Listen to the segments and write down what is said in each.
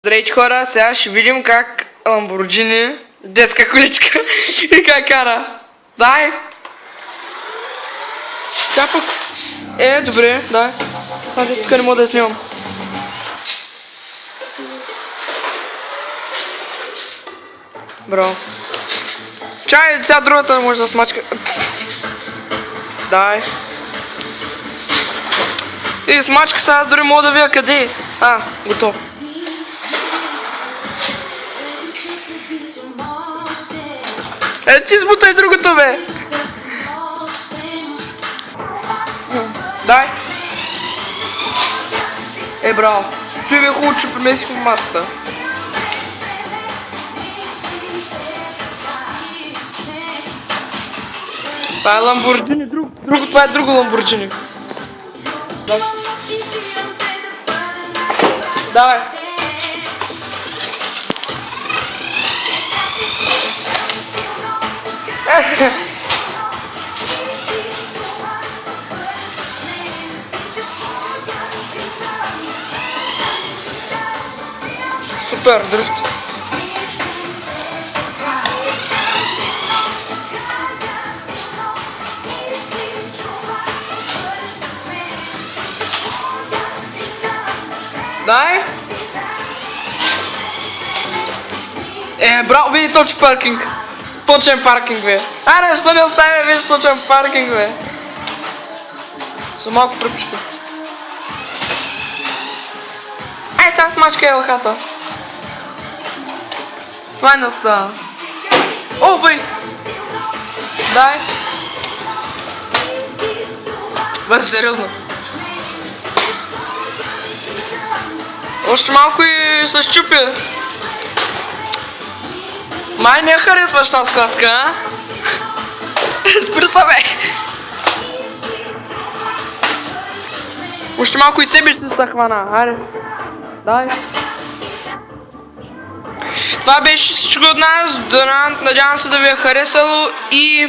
Здравейте хора, сега ще видим как Lamborghini, детска количка, и как кара. Дай! Чапък! Добре, дай. Хайде, тук не мога да я снимам. Браво. Чай, сега другата може да смачка. Дай. И смачка сега, аз дори мога да видя къде е. Готово. Ти сбутай другото, бе! Дай! Браво! Той бе хубаво, че премесих в масата. Това е Lamborghini, това е друго Lamborghini. Дай! Давай! Супер, дрифт. Дай. Браво, види точен паркинг. Точен паркинг, бе. Аре, що не оставя, виж точен паркинг, бе. За малко фръпчето. Сега смачка елхата. Това не остава. О, бей! Дай! Бе, сериозно. Още малко и се щупи. Май не харесваш тази складка, а? Спри се, бе! Още малко и себе ще се хвана. Айде. Дай. Това беше всичко от нас. Надявам се да ви е харесало и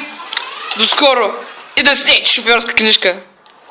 до скоро. И да сте шофьорска книжка.